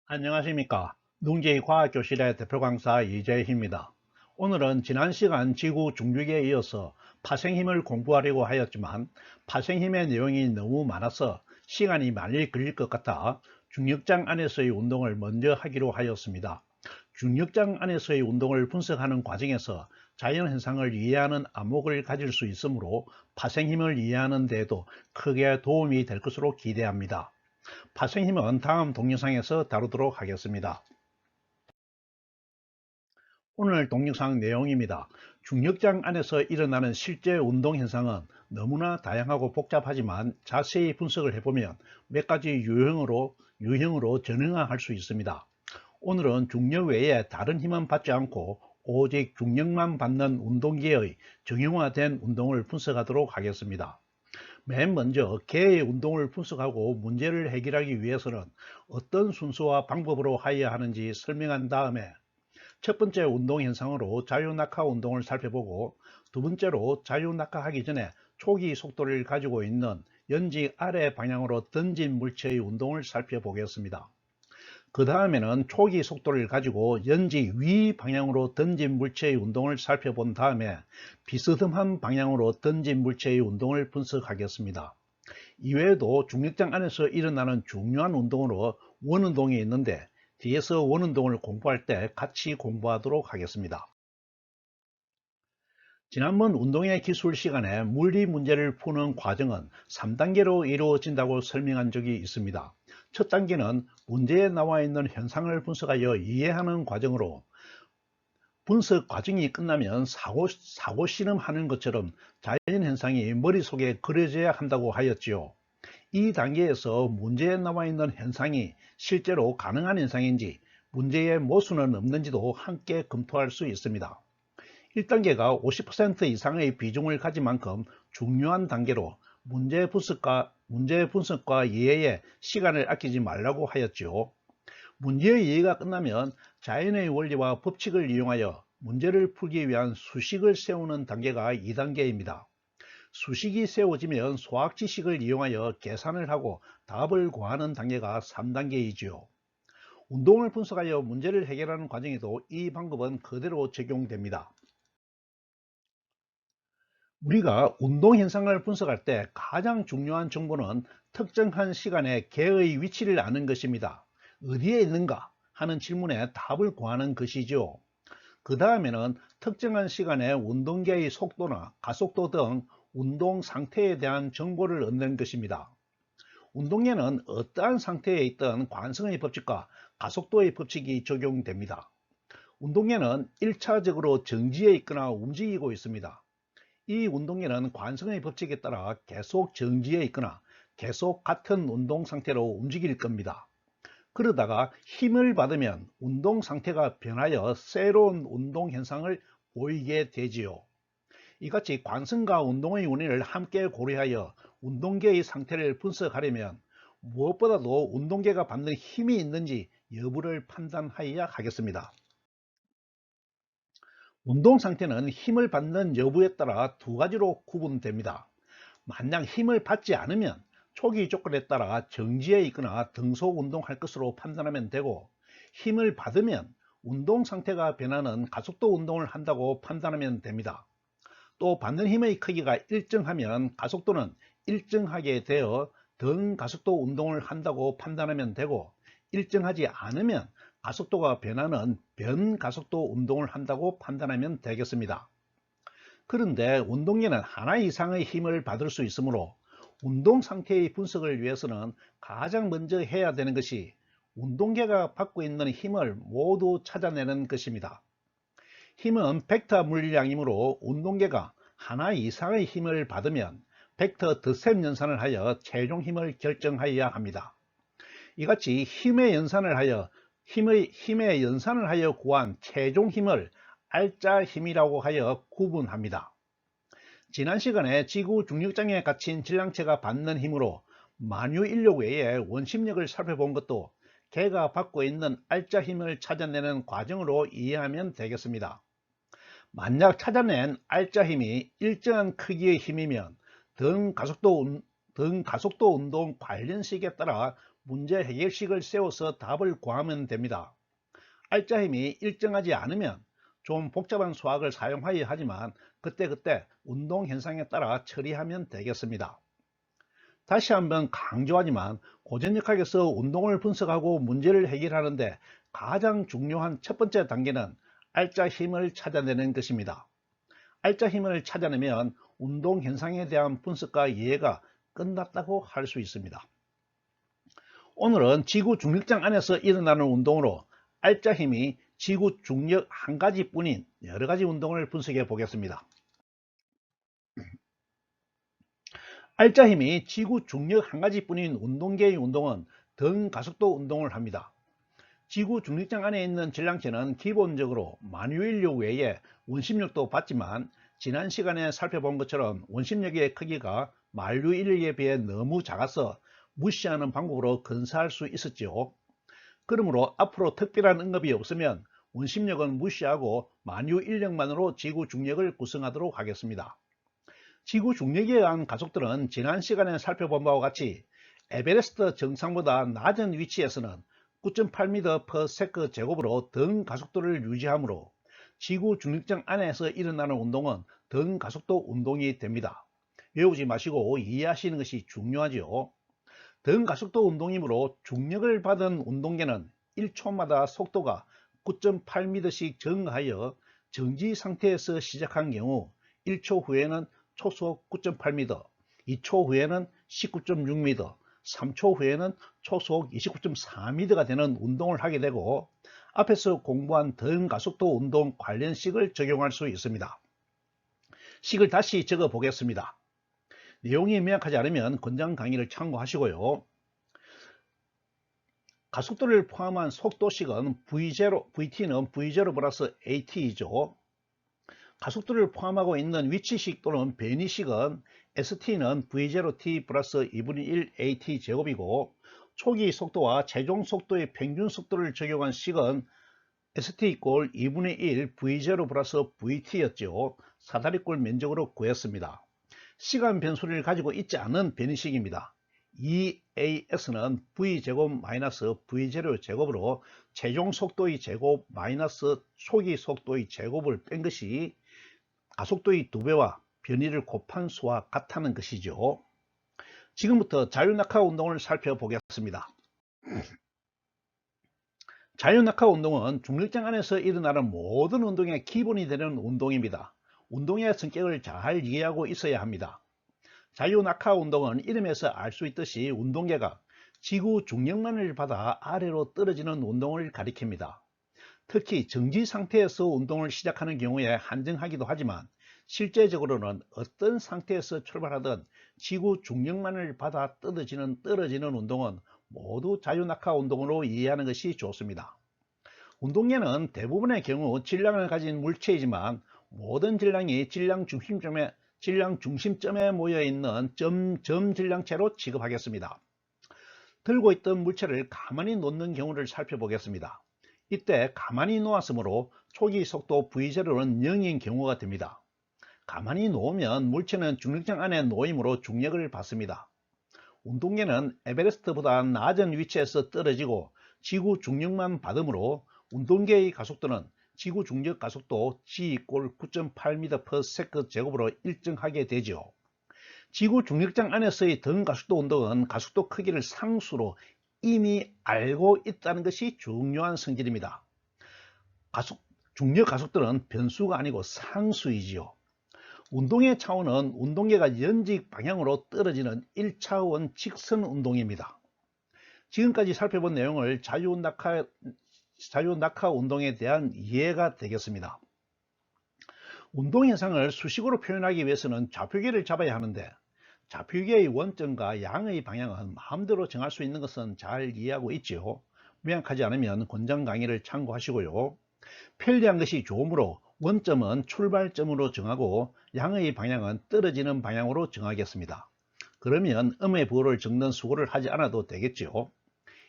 안녕하십니까. 농지의 과학교실의 대표 강사 이재희입니다. 오늘은 지난 시간 지구 중력에 이어서 파생힘을 공부하려고 하였지만 파생힘의 내용이 너무 많아서 시간이 많이 걸릴 것 같아 중력장 안에서의 운동을 먼저 하기로 하였습니다. 중력장 안에서의 운동을 분석하는 과정에서 자연현상을 이해하는 안목을 가질 수 있으므로 파생힘을 이해하는 데에도 크게 도움이 될 것으로 기대합니다. 파생힘은 다음 동영상에서 다루도록 하겠습니다. 오늘 동영상 내용입니다. 중력장 안에서 일어나는 실제 운동 현상은 너무나 다양하고 복잡하지만 자세히 분석을 해보면 몇 가지 유형으로 전형화할 수 있습니다. 오늘은 중력 외에 다른 힘은 받지 않고 오직 중력만 받는 운동기의 정형화된 운동을 분석하도록 하겠습니다. 맨 먼저 개의 운동을 분석하고 문제를 해결하기 위해서는 어떤 순서와 방법으로 하여야 하는지 설명한 다음에 첫 번째 운동 현상으로 자유낙하 운동을 살펴보고 두 번째로 자유낙하하기 전에 초기 속도를 가지고 있는 연지 아래 방향으로 던진 물체의 운동을 살펴보겠습니다. 그 다음에는 초기 속도를 가지고 연지 위 방향으로 던진 물체의 운동을 살펴본 다음에 비스듬한 방향으로 던진 물체의 운동을 분석하겠습니다. 이외에도 중력장 안에서 일어나는 중요한 운동으로 원운동이 있는데 뒤에서 원운동을 공부할 때 같이 공부하도록 하겠습니다. 지난번 운동의 기술 시간에 물리 문제를 푸는 과정은 3단계로 이루어진다고 설명한 적이 있습니다. 첫 단계는 문제에 나와 있는 현상을 분석하여 이해하는 과정으로 분석 과정이 끝나면 사고 실험하는 것처럼 자연현상이 머릿속에 그려져야 한다고 하였지요. 이 단계에서 문제에 나와 있는 현상이 실제로 가능한 현상인지 문제의 모순은 없는지도 함께 검토할 수 있습니다. 1단계가 50% 이상의 비중을 가진 만큼 중요한 단계로 문제 분석과 이해에 시간을 아끼지 말라고 하였지요. 문제의 이해가 끝나면 자연의 원리와 법칙을 이용하여 문제를 풀기 위한 수식을 세우는 단계가 2단계입니다. 수식이 세워지면 수학 지식을 이용하여 계산을 하고 답을 구하는 단계가 3단계이지요. 운동을 분석하여 문제를 해결하는 과정에도 이 방법은 그대로 적용됩니다. 우리가 운동 현상을 분석할 때 가장 중요한 정보는 특정한 시간에 개의 위치를 아는 것입니다. 어디에 있는가 하는 질문에 답을 구하는 것이죠. 그 다음에는 특정한 시간에 운동계의 속도나 가속도 등 운동 상태에 대한 정보를 얻는 것입니다. 운동계는 어떠한 상태에 있든 관성의 법칙과 가속도의 법칙이 적용됩니다. 운동계는 1차적으로 정지해 있거나 움직이고 있습니다. 이 운동계는 관성의 법칙에 따라 계속 정지해 있거나 계속 같은 운동 상태로 움직일 겁니다. 그러다가 힘을 받으면 운동 상태가 변하여 새로운 운동 현상을 보이게 되지요. 이같이 관성과 운동의 원인을 함께 고려하여 운동계의 상태를 분석하려면 무엇보다도 운동계가 받는 힘이 있는지 여부를 판단하여야 하겠습니다. 운동 상태는 힘을 받는 여부에 따라 두 가지로 구분됩니다. 만약 힘을 받지 않으면 초기 조건에 따라 정지해 있거나 등속 운동할 것으로 판단하면 되고, 힘을 받으면 운동 상태가 변하는 가속도 운동을 한다고 판단하면 됩니다. 또 받는 힘의 크기가 일정하면 가속도는 일정하게 되어 등 가속도 운동을 한다고 판단하면 되고, 일정하지 않으면 가속도가 변하는 변가속도 운동을 한다고 판단하면 되겠습니다. 그런데 운동계는 하나 이상의 힘을 받을 수 있으므로 운동 상태의 분석을 위해서는 가장 먼저 해야 되는 것이 운동계가 받고 있는 힘을 모두 찾아내는 것입니다. 힘은 벡터 물량이므로 운동계가 하나 이상의 힘을 받으면 벡터 덧셈 연산을 하여 최종 힘을 결정하여야 합니다. 이같이 힘의 연산을 하여 구한 최종 힘을 알짜 힘이라고 하여 구분합니다. 지난 시간에 지구 중력장에 갇힌 질량체가 받는 힘으로 만유 인력 외에 원심력을 살펴본 것도 걔가 받고 있는 알짜 힘을 찾아내는 과정으로 이해하면 되겠습니다. 만약 찾아낸 알짜 힘이 일정한 크기의 힘이면 등가속도 운동 관련식에 따라 문제 해결식을 세워서 답을 구하면 됩니다. 알짜 힘이 일정하지 않으면 좀 복잡한 수학을 사용하여야 하지만 그때그때 운동 현상에 따라 처리하면 되겠습니다. 다시 한번 강조하지만 고전역학에서 운동을 분석하고 문제를 해결하는데 가장 중요한 첫 번째 단계는 알짜 힘을 찾아내는 것입니다. 알짜 힘을 찾아내면 운동 현상에 대한 분석과 이해가 끝났다고 할 수 있습니다. 오늘은 지구 중력장 안에서 일어나는 운동으로 알짜 힘이 지구 중력 한 가지뿐인 여러 가지 운동을 분석해 보겠습니다. 알짜 힘이 지구 중력 한 가지뿐인 운동계의 운동은 등가속도 운동을 합니다. 지구 중력장 안에 있는 질량체는 기본적으로 만유인력 외에 원심력도 받지만 지난 시간에 살펴본 것처럼 원심력의 크기가 만유인력에 비해 너무 작아서 무시하는 방법으로 건사할 수 있었지요. 그러므로 앞으로 특별한 응급이 없으면 원심력은 무시하고 만유인력만으로 지구 중력을 구성하도록 하겠습니다. 지구 중력에 의한 가속들은 지난 시간에 살펴본 바와 같이 에베레스트 정상보다 낮은 위치에서는 9.8m/s 제곱으로 등 가속도를 유지하므로 지구 중력장 안에서 일어나는 운동은 등 가속도 운동이 됩니다. 외우지 마시고 이해하시는 것이 중요하지요. 등 가속도 운동이므로 중력을 받은 운동계는 1초마다 속도가 9.8m씩 증가하여 정지 상태에서 시작한 경우 1초 후에는 초속 9.8m, 2초 후에는 19.6m, 3초 후에는 초속 29.4m가 되는 운동을 하게 되고 앞에서 공부한 등가속도 운동 관련 식을 적용할 수 있습니다. 식을 다시 적어 보겠습니다. 내용이 명확하지 않으면 권장 강의를 참고하시고요. 가속도를 포함한 속도식은 Vt는 V0 플러스 AT이죠. 가속도를 포함하고 있는 위치식 또는 변이식은 ST는 V0t 플러스 2분의 1 AT 제곱이고 초기 속도와 최종 속도의 평균 속도를 적용한 식은 ST 이꼴 2분의 1 V0 플러스 VT였죠. 사다리꼴 면적으로 구했습니다. 시간 변수를 가지고 있지 않은 변이식입니다. EAS는 V제곱 마이너스 V0 제곱으로 최종 속도의 제곱 마이너스 초기 속도의 제곱을 뺀 것이 가속도의 2배와 변이를 곱한 수와 같다는 것이죠. 지금부터 자유낙하 운동을 살펴보겠습니다. 자유낙하 운동은 중력장 안에서 일어나는 모든 운동의 기본이 되는 운동입니다. 운동의 성격을 잘 이해하고 있어야 합니다. 자유낙하 운동은 이름에서 알 수 있듯이 운동계가 지구 중력만을 받아 아래로 떨어지는 운동을 가리킵니다. 특히 정지 상태에서 운동을 시작하는 경우에 한정하기도 하지만 실제적으로는 어떤 상태에서 출발하든 지구 중력만을 받아 떨어지는 운동은 모두 자유낙하 운동으로 이해하는 것이 좋습니다. 운동계는 대부분의 경우 질량을 가진 물체이지만 모든 질량이 질량 중심점에 모여 있는 점 질량체로 취급하겠습니다. 들고 있던 물체를 가만히 놓는 경우를 살펴보겠습니다. 이때 가만히 놓았으므로 초기 속도 V0는 0인 경우가 됩니다. 가만히 놓으면 물체는 중력장 안에 놓임으로 중력을 받습니다. 운동계는 에베레스트보다 낮은 위치에서 떨어지고 지구 중력만 받으므로 운동계의 가속도는 지구 중력 가속도 G 이꼴 9.8m/s 제곱으로 일정하게 되죠. 지구 중력장 안에서의 등 가속도 운동은 가속도 크기를 상수로 이미 알고 있다는 것이 중요한 성질입니다. 중력 가속도는 변수가 아니고 상수이지요. 운동의 차원은 운동계가 연직 방향으로 떨어지는 1차원 직선 운동입니다. 지금까지 살펴본 내용을 자유낙하 운동에 대한 이해가 되겠습니다. 운동 현상을 수식으로 표현하기 위해서는 좌표계를 잡아야 하는데 좌표계의 원점과 양의 방향은 마음대로 정할 수 있는 것은 잘 이해하고 있지요. 명확하지 않으면 권장 강의를 참고하시고요. 편리한 것이 좋으므로 원점은 출발점으로 정하고 양의 방향은 떨어지는 방향으로 정하겠습니다. 그러면 음의 부호를 적는 수고를 하지 않아도 되겠죠.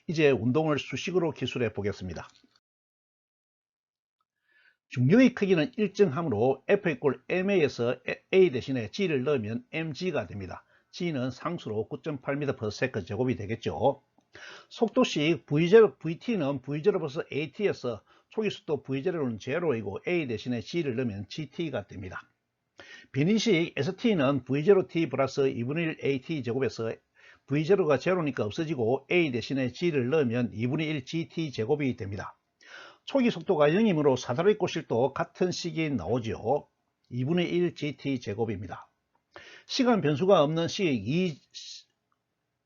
이제 운동을 수식으로 기술해 보겠습니다. 중력의 크기는 일정하므로 F 이퀄 ma에서 a 대신에 g를 넣으면 mg가 됩니다. g는 상수로 9.8m/s 제곱이 되겠죠. 속도식 vt는 v0 플러스 at에서 초기속도 v0는 제로이고 a 대신에 g를 넣으면 gt가 됩니다. 변이식 st는 v0t 플러스 2분의 1 at 제곱에서 v0가 제로니까 없어지고 a 대신에 g를 넣으면 2분의 1 gt 제곱이 됩니다. 초기 속도가 0이므로 사다리 꼬실도 같은 식이 나오죠. 2분의 1 gt 제곱입니다. 시간 변수가 없는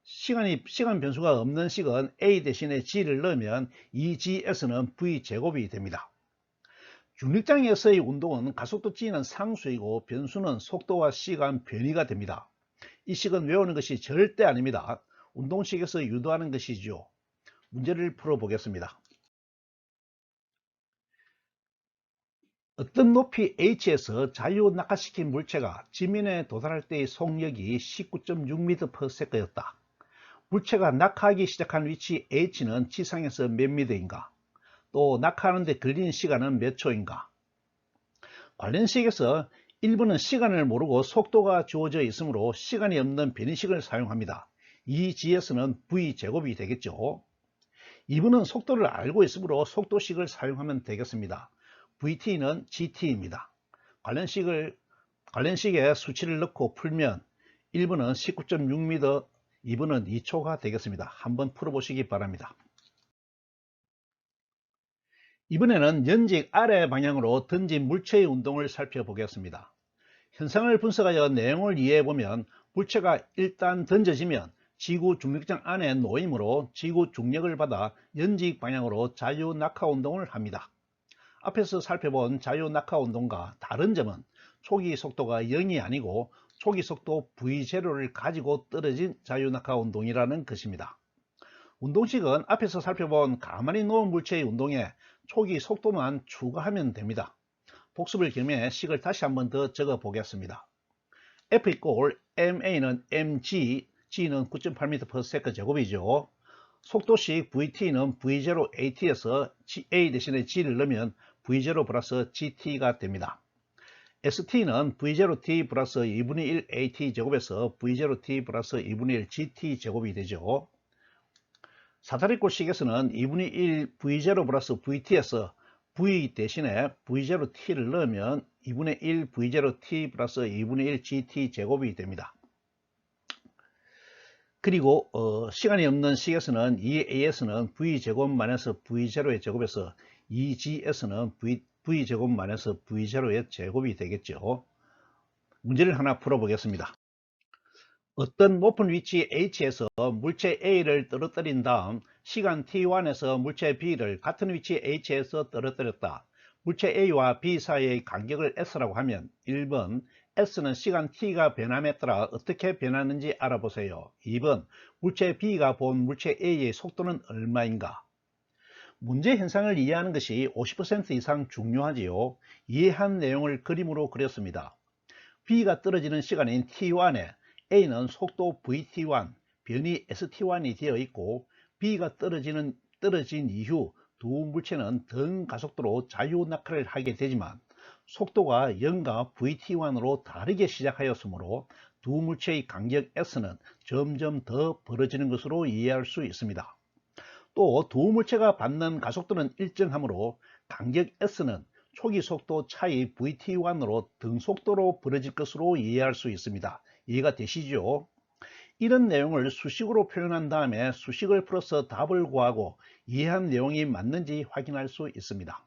시간 변수가 없는 식은 a 대신에 g를 넣으면 2gs는 v 제곱이 됩니다. 중력장에서의 운동은 가속도 g는 상수이고 변수는 속도와 시간 변이가 됩니다. 이 식은 외우는 것이 절대 아닙니다. 운동식에서 유도하는 것이죠. 문제를 풀어보겠습니다. 어떤 높이 h에서 자유 낙하시킨 물체가 지면에 도달할 때의 속력이 19.6m/s였다. 물체가 낙하하기 시작한 위치 h는 지상에서 몇 미터인가? 또 낙하하는 데 걸린 시간은 몇 초인가? 관련 식에서 1번은 시간을 모르고 속도가 주어져 있으므로 시간이 없는 변이식을 사용합니다. 이 gs는 v제곱이 되겠죠. 2번은 속도를 알고 있으므로 속도식을 사용하면 되겠습니다. vt는 gt입니다. 관련식에 수치를 넣고 풀면 1번은 19.6m, 2번은 2초가 되겠습니다. 한번 풀어보시기 바랍니다. 이번에는 연직 아래 방향으로 던진 물체의 운동을 살펴보겠습니다. 현상을 분석하여 내용을 이해해보면 물체가 일단 던져지면 지구 중력장 안에 놓이므로 지구 중력을 받아 연직 방향으로 자유 낙하 운동을 합니다. 앞에서 살펴본 자유 낙하 운동과 다른 점은 초기 속도가 0이 아니고 초기 속도 v0를 가지고 떨어진 자유 낙하 운동이라는 것입니다. 운동식은 앞에서 살펴본 가만히 놓은 물체의 운동에 초기 속도만 추가하면 됩니다. 복습을 겸해 식을 다시 한번 더 적어 보겠습니다. F 이퀄 ma는 mg, g는 9.8m/s 제곱이죠. 속도식 vt는 v0 at에서 a 대신에 g를 넣으면 v0 플러스 gt가 됩니다. st는 v0t 플러스 2분의 1 at 제곱에서 v0t 플러스 2분의 1 gt 제곱이 되죠. 사다리꼴식에서는 2분의 1 v0 플러스 vt에서 v 대신에 v0t를 넣으면 2분의 1 v0t 플러스 2분의 1 gt 제곱이 됩니다. 그리고 시간이 없는 식에서는 2as는 v제곱 마이너스 v0의 제곱에서 2gs는 v제곱 마이너스 v0의 제곱이 되겠죠. 문제를 하나 풀어보겠습니다. 어떤 높은 위치 h에서 물체 a를 떨어뜨린 다음 시간 t1에서 물체 b를 같은 위치 h에서 떨어뜨렸다. 물체 a와 b 사이의 간격을 s라고 하면 1번 s는 시간 t가 변함에 따라 어떻게 변하는지 알아보세요. 2번 물체 b가 본 물체 a의 속도는 얼마인가? 문제 현상을 이해하는 것이 50% 이상 중요하지요. 이해한 내용을 그림으로 그렸습니다. b가 떨어지는 시간인 t1에 a는 속도 vt1, 변이 st1이 되어 있고 b가 떨어진 이후 두 물체는 등 가속도로 자유 낙하를 하게 되지만 속도가 0과 vt1으로 다르게 시작하였으므로 두 물체의 간격 s는 점점 더 벌어지는 것으로 이해할 수 있습니다. 또 두 물체가 받는 가속도는 일정하므로 간격 s는 초기 속도 차이 vt1으로 등속도로 벌어질 것으로 이해할 수 있습니다. 이해가 되시죠? 이런 내용을 수식으로 표현한 다음에 수식을 풀어서 답을 구하고 이해한 내용이 맞는지 확인할 수 있습니다.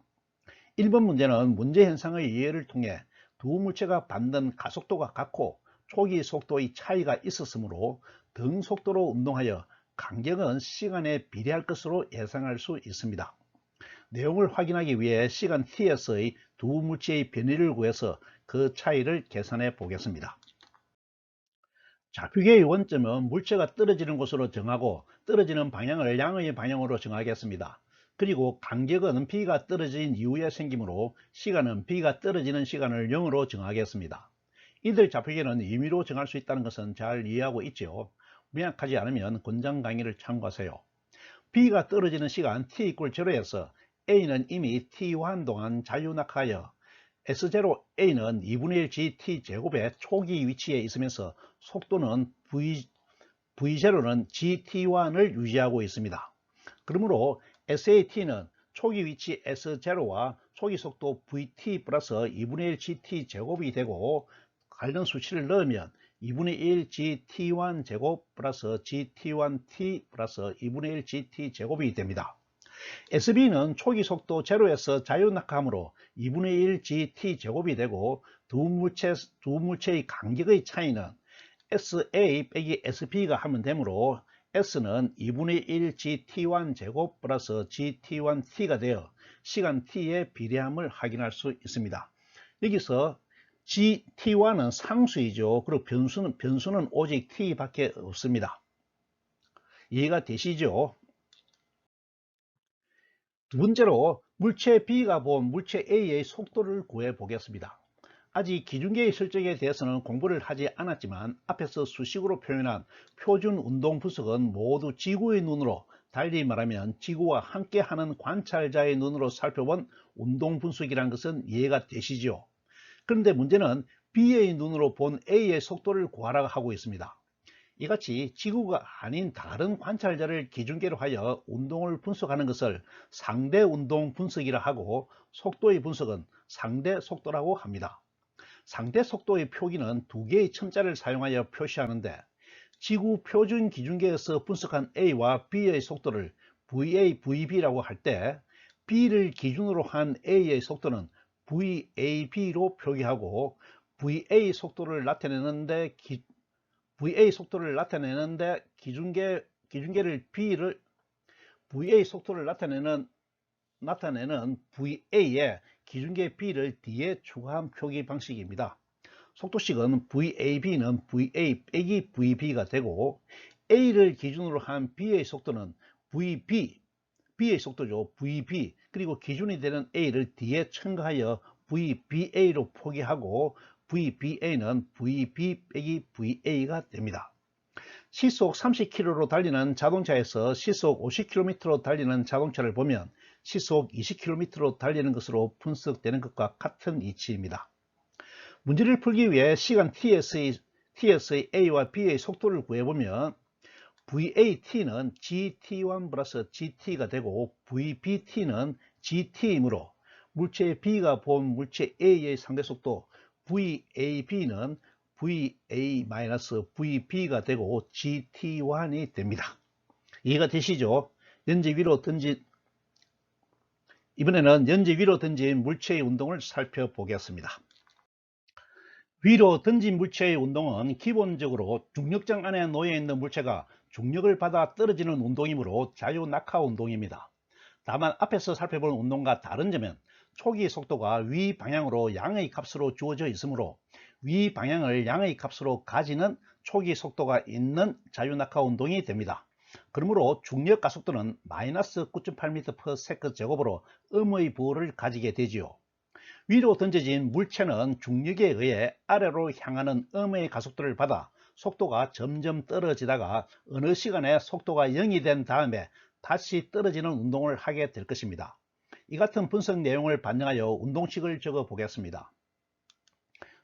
1번 문제는 문제 현상의 이해를 통해 두 물체가 받는 가속도가 같고 초기 속도의 차이가 있었으므로 등속도로 운동하여 간격은 시간에 비례할 것으로 예상할 수 있습니다. 내용을 확인하기 위해 시간 t에서의 두 물체의 변이를 구해서 그 차이를 계산해 보겠습니다. 좌표계의 원점은 물체가 떨어지는 곳으로 정하고 떨어지는 방향을 양의 방향으로 정하겠습니다. 그리고 간격은 b가 떨어진 이후에 생기므로 시간은 b가 떨어지는 시간을 0으로 정하겠습니다. 이들 좌표계는 임의로 정할 수 있다는 것은 잘 이해하고 있죠. 명확하지 않으면 권장 강의를 참고하세요. b가 떨어지는 시간 t = 0에서 A는 이미 t1 동안 자유낙하하여 S0A는 2분의 1 gt 제곱의 초기 위치에 있으면서 속도는 V0는 gt1을 유지하고 있습니다. 그러므로 SAT는 초기 위치 S0와 초기 속도 VT 플러스 2분의 1 gt 제곱이 되고 관련 수치를 넣으면 2분의 1 gt1 제곱 플러스 gt1t 플러스 2분의 1 gt 제곱이 됩니다. SB는 초기 속도 0에서 자유낙하하므로 2분의 1 gt 제곱이 되고 두 물체의 간격의 차이는 SA 빼기 SB가 하면 되므로 S는 2분의 1 gt1 제곱 플러스 gt1t가 되어 시간 t의 비례함을 확인할 수 있습니다. 여기서 gt1은 상수이죠. 그리고 변수는 오직 t밖에 없습니다. 이해가 되시죠? 두 번째로 물체 B가 본 물체 A의 속도를 구해 보겠습니다. 아직 기준계의 설정에 대해서는 공부를 하지 않았지만 앞에서 수식으로 표현한 표준 운동 분석은 모두 지구의 눈으로, 달리 말하면 지구와 함께하는 관찰자의 눈으로 살펴본 운동 분석이라는 것은 이해가 되시죠? 그런데 문제는 B의 눈으로 본 A의 속도를 구하라 하고 있습니다. 이같이 지구가 아닌 다른 관찰자를 기준계로 하여 운동을 분석하는 것을 상대 운동 분석이라 하고 속도의 분석은 상대 속도라고 합니다. 상대 속도의 표기는 두 개의 첨자를 사용하여 표시하는데 지구 표준 기준계에서 분석한 A와 B의 속도를 VA, VB라고 할 때 B를 기준으로 한 A의 속도는 VAB로 표기하고 VA 속도를 나타내는데 기준계를 B를 VA 속도를 나타내는 VA에 기준계 B를 D에 추가한 표기 방식입니다. 속도식은 VAB는 VA 빼기 VB가 되고 A를 기준으로 한 B의 속도는 B의 속도죠. VB 그리고 기준이 되는 A를 D에 첨가하여 VBA로 표기하고 VBA는 VB 빼기 VA가 됩니다. 시속 30km로 달리는 자동차에서 시속 50km로 달리는 자동차를 보면 시속 20km로 달리는 것으로 분석되는 것과 같은 이치입니다. 문제를 풀기 위해 시간 Ts의 A와 B의 속도를 구해보면 VAT는 GT1 플러스 GT가 되고 VBT는 GT이므로 물체 B가 본 물체 A의 상대속도 VAB는 VA-VB가 되고 GT1이 됩니다. 이해가 되시죠? 이번에는 연재 위로 던진 물체의 운동을 살펴보겠습니다. 위로 던진 물체의 운동은 기본적으로 중력장 안에 놓여 있는 물체가 중력을 받아 떨어지는 운동이므로 자유낙하 운동입니다. 다만 앞에서 살펴본 운동과 다른 점은 초기 속도가 위 방향으로 양의 값으로 주어져 있으므로 위 방향을 양의 값으로 가지는 초기 속도가 있는 자유낙하 운동이 됩니다. 그러므로 중력 가속도는 마이너스 9.8m/s 제곱으로 음의 부호를 가지게 되지요. 위로 던져진 물체는 중력에 의해 아래로 향하는 음의 가속도를 받아 속도가 점점 떨어지다가 어느 시간에 속도가 0이 된 다음에 다시 떨어지는 운동을 하게 될 것입니다. 이 같은 분석 내용을 반영하여 운동식을 적어 보겠습니다.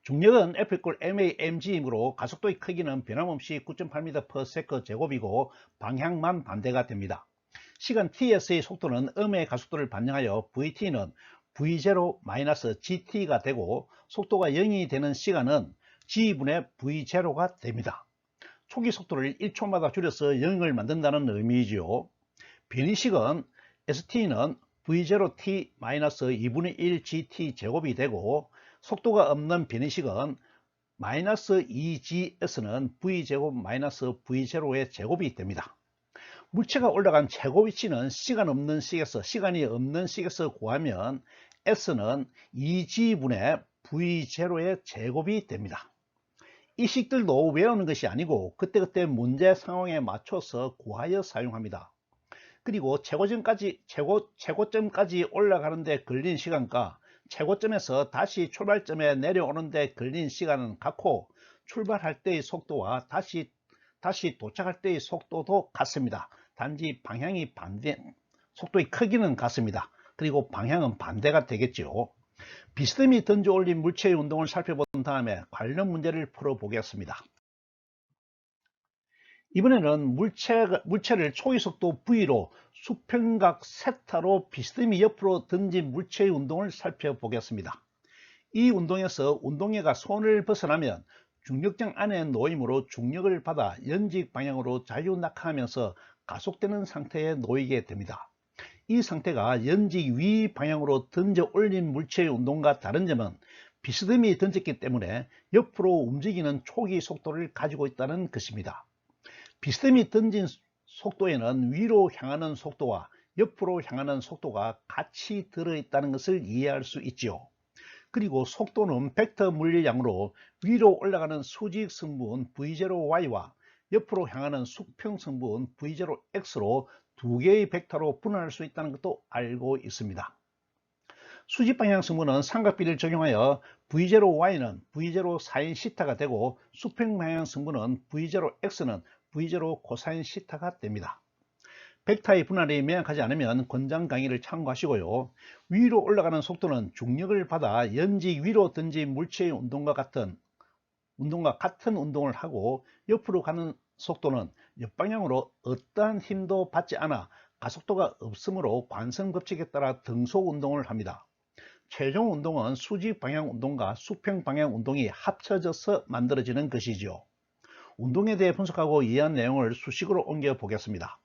중력은 F=ma/mg이므로 가속도의 크기는 변함없이 9.8m/s 제곱이고 방향만 반대가 됩니다. 시간 ts의 속도는 음의 가속도를 반영하여 vt는 v0-gt가 되고 속도가 0이 되는 시간은 g분의 v0가 됩니다. 초기 속도를 1초마다 줄여서 0을 만든다는 의미이지요. 변이식은 st는 v0t-2분의 1 gt 제곱이 되고 속도가 없는 변이식은 -2gs는 v제곱 -v0의 제곱이 됩니다. 물체가 올라간 최고 위치는 시간이 없는 식에서 구하면 s는 2g분의 v0의 제곱이 됩니다. 이 식들도 외우는 것이 아니고 그때그때 문제 상황에 맞춰서 구하여 사용합니다. 그리고 최고점까지 올라가는데 걸린 시간과 최고점에서 다시 출발점에 내려오는데 걸린 시간은 같고 출발할 때의 속도와 다시 도착할 때의 속도도 같습니다. 단지 방향이 속도의 크기는 같습니다. 그리고 방향은 반대가 되겠죠. 비스듬히 던져 올린 물체의 운동을 살펴본 다음에 관련 문제를 풀어보겠습니다. 이번에는 물체를 초이속도 V로 수평각 세타로 비스듬히 옆으로 던진 물체의 운동을 살펴보겠습니다. 이 운동에서 운동회가 손을 벗어나면 중력장 안에 놓임으로 중력을 받아 연직 방향으로 자유낙하하면서 가속되는 상태에 놓이게 됩니다. 이 상태가 연직 위 방향으로 던져 올린 물체의 운동과 다른 점은 비스듬히 던졌기 때문에 옆으로 움직이는 초기 속도를 가지고 있다는 것입니다. 비스듬히 던진 속도에는 위로 향하는 속도와 옆으로 향하는 속도가 같이 들어있다는 것을 이해할 수 있지요. 그리고 속도는 벡터 물리량으로 위로 올라가는 수직 성분 V0y와 옆으로 향하는 수평 성분 V0x로 두 개의 벡터로 분할할 수 있다는 것도 알고 있습니다. 수직 방향 성분은 삼각비를 적용하여 V0y는 V0 sin θ가 되고 수평 방향 성분은 V0x는 V0 코사인 θ가 됩니다. 벡터의 분할이 명확하지 않으면 권장 강의를 참고하시고요. 위로 올라가는 속도는 중력을 받아 연직 위로 던진 물체의 운동과 같은 운동을 하고, 옆으로 가는 속도는 옆방향으로 어떠한 힘도 받지 않아 가속도가 없으므로 관성 법칙에 따라 등속 운동을 합니다. 최종 운동은 수직 방향 운동과 수평 방향 운동이 합쳐져서 만들어지는 것이지요. 운동에 대해 분석하고 이해한 내용을 수식으로 옮겨 보겠습니다.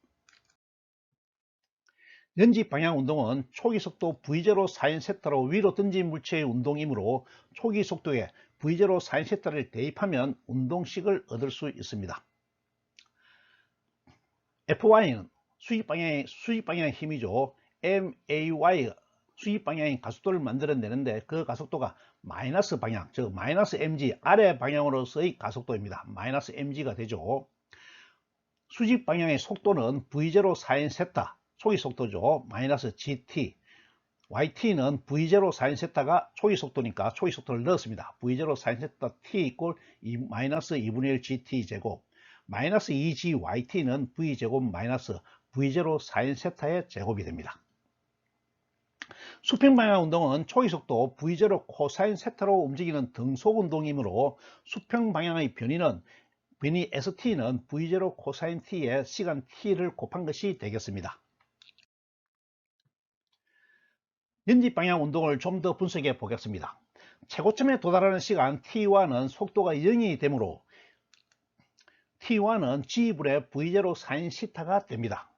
연직 방향 운동은 초기 속도 V0 sin θ로 위로 던진 물체의 운동이므로 초기 속도에 V0 sin θ를 대입하면 운동식을 얻을 수 있습니다. Fy는 수직 방향의 힘이죠. MAY 수직 방향의 가속도를 만들어내는데 그 가속도가 마이너스 방향, 즉 마이너스 mg 아래 방향으로서의 가속도입니다. 마이너스 mg가 되죠. 수직 방향의 속도는 V0 sin θ 초기 속도죠. 마이너스 gt. yt는 V0 sin θ가 초기 속도니까 초기 속도를 넣었습니다. V0 sin θ t 이꼴 마이너스 2분의 1 gt 제곱. 마이너스 2g yt는 v 제곱 마이너스 V0 sin θ의 제곱이 됩니다. 수평 방향 운동은 초기 속도 V0 코사인 θ로 움직이는 등속 운동이므로 수평 방향의 변이 ST는 V0 코사인 T에 시간 T를 곱한 것이 되겠습니다. 연직 방향 운동을 좀 더 분석해 보겠습니다. 최고점에 도달하는 시간 T1은 속도가 0이 되므로 T1은 G분의 V0 sin θ가 됩니다.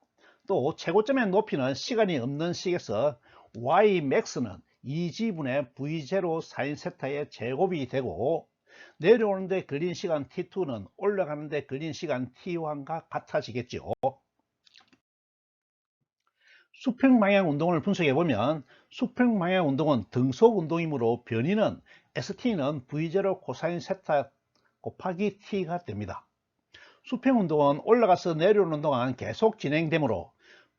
또 최고점의 높이는 시간이 없는 식에서 Ymax는 2G분의 V0 sin θ의 제곱이 되고, 내려오는 데 걸린 시간 T2는 올라가는 데 걸린 시간 T1과 같아지겠죠. 수평 방향 운동을 분석해 보면 수평 방향 운동은 등속 운동이므로 변이는 ST는 V0 코사인 θ 곱하기 T가 됩니다. 수평 운동은 올라가서 내려오는 동안 계속 진행되므로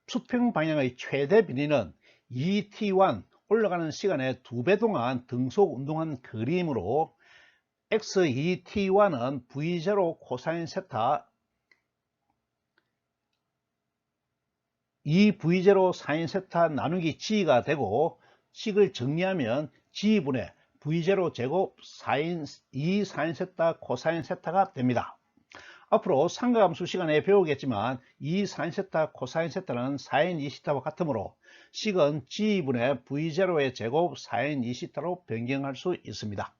수평 방향의 최대 변이는 2T1 올라가는 시간의 2배 동안 등속 운동한 그림으로 X2T1은 V0 코사인 θ 2V0 sin θ 나누기 G가 되고, 식을 정리하면 G분의 V0 제곱 2 sin θ 코사인 θ가 됩니다. 앞으로 삼각함수 시간에 배우겠지만 이 sin θ 코사인 θ는 sin 2θ와 같으므로 식은 G분의 V0의 제곱 sin 2θ로 변경할 수 있습니다.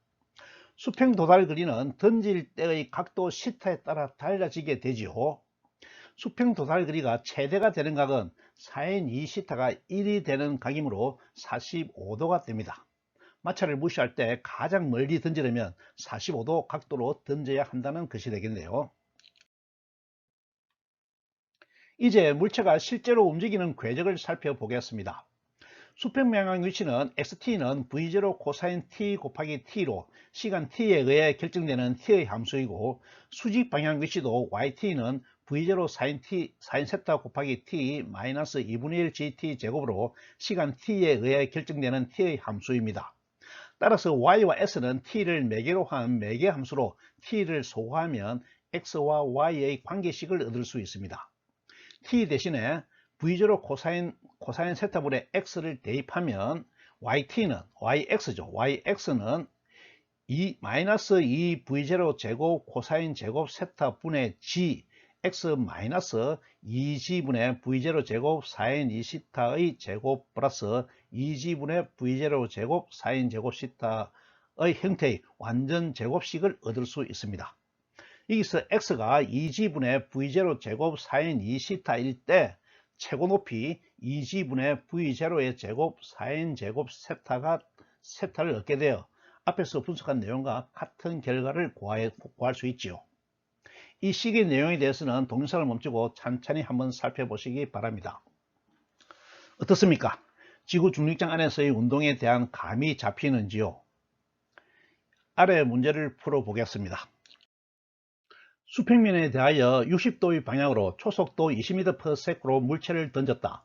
수평 도달 거리는 던질 때의 각도 θ에 따라 달라지게 되지요. 수평 도달 거리가 최대가 되는 각은 sin 2θ가 1이 되는 각이므로 45도가 됩니다. 마찰을 무시할 때 가장 멀리 던지려면 45도 각도로 던져야 한다는 것이 되겠네요. 이제 물체가 실제로 움직이는 궤적을 살펴보겠습니다. 수평 방향 위치는 XT는 V0 코사인 T 곱하기 T로 시간 T에 의해 결정되는 T의 함수이고, 수직 방향 위치도 YT는 V0 sin θ 곱하기 T 마이너스 2분의 1 GT 제곱으로 시간 T에 의해 결정되는 T의 함수입니다. 따라서 Y와 S는 T를 매개로 한 매개 함수로 T를 소화하면 X와 Y의 관계식을 얻을 수 있습니다. T 대신에 V0 코사인 세타분의 x를 대입하면 yt는 yx죠. yx는 마이너스 2v0 제곱 코사인 제곱 세타분의 g x 마이너스 2g분의 v0 제곱 사인 2시타의 제곱 플러스 2g분의 v0 제곱 사인 제곱 시타의 형태의 완전 제곱식을 얻을 수 있습니다. 여기서 x가 2g분의 v0 제곱 사인 2시타일 때 최고 높이 2g분의 v0의 제곱 사인 제곱 세타를 얻게 되어 앞에서 분석한 내용과 같은 결과를 구할 수 있지요. 이 식의 내용에 대해서는 동영상을 멈추고 천천히 한번 살펴보시기 바랍니다. 어떻습니까? 지구 중력장 안에서의 운동에 대한 감이 잡히는지요? 아래 문제를 풀어보겠습니다. 수평면에 대하여 60도의 방향으로 초속도 20m/s로 물체를 던졌다.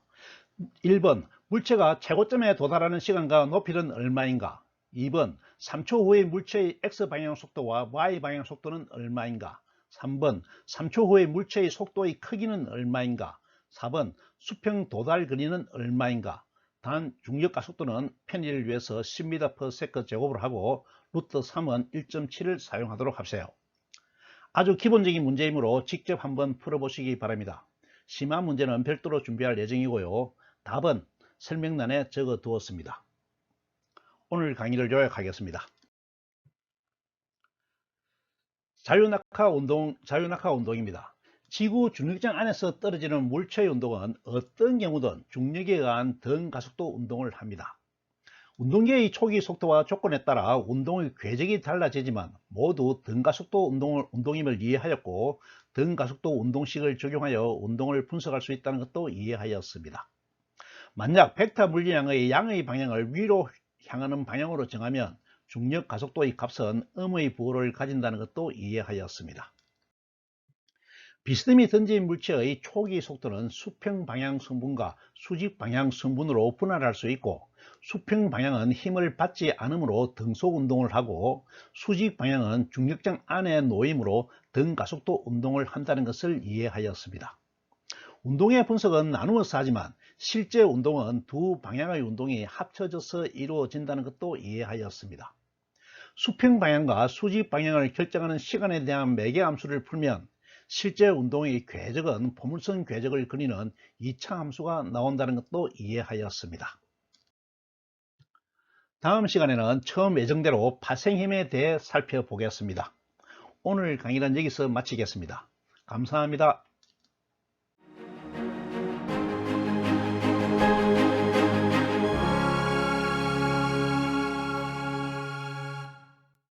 1번 물체가 최고점에 도달하는 시간과 높이는 얼마인가? 2번 3초 후의 물체의 X방향 속도와 Y방향 속도는 얼마인가? 3번 3초 후의 물체의 속도의 크기는 얼마인가? 4번 수평 도달 거리는 얼마인가? 단 중력 가속도는 편의를 위해서 10m/s 제곱을 하고 루트 3은 1.7을 사용하도록 하세요. 아주 기본적인 문제이므로 직접 한번 풀어보시기 바랍니다. 심한 문제는 별도로 준비할 예정이고요. 답은 설명란에 적어 두었습니다. 오늘 강의를 요약하겠습니다. 자유낙하 운동입니다. 지구 중력장 안에서 떨어지는 물체의 운동은 어떤 경우든 중력에 의한 등 가속도 운동을 합니다. 운동계의 초기 속도와 조건에 따라 운동의 궤적이 달라지지만 모두 등가속도 운동임을 이해하였고 등가속도 운동식을 적용하여 운동을 분석할 수 있다는 것도 이해하였습니다. 만약 벡터 물리량의 양의 방향을 위로 향하는 방향으로 정하면 중력 가속도의 값은 음의 부호를 가진다는 것도 이해하였습니다. 비스듬히 던진 물체의 초기 속도는 수평 방향 성분과 수직 방향 성분으로 분할할 수 있고 수평 방향은 힘을 받지 않으므로 등속 운동을 하고 수직 방향은 중력장 안에 놓이므로 등 가속도 운동을 한다는 것을 이해하였습니다. 운동의 분석은 나누어서 하지만 실제 운동은 두 방향의 운동이 합쳐져서 이루어진다는 것도 이해하였습니다. 수평 방향과 수직 방향을 결정하는 시간에 대한 매개함수를 풀면 실제 운동의 궤적은 포물선 궤적을 그리는 2차 함수가 나온다는 것도 이해하였습니다. 다음 시간에는 처음 예정대로 파생힘에 대해 살펴보겠습니다. 오늘 강의는 여기서 마치겠습니다. 감사합니다.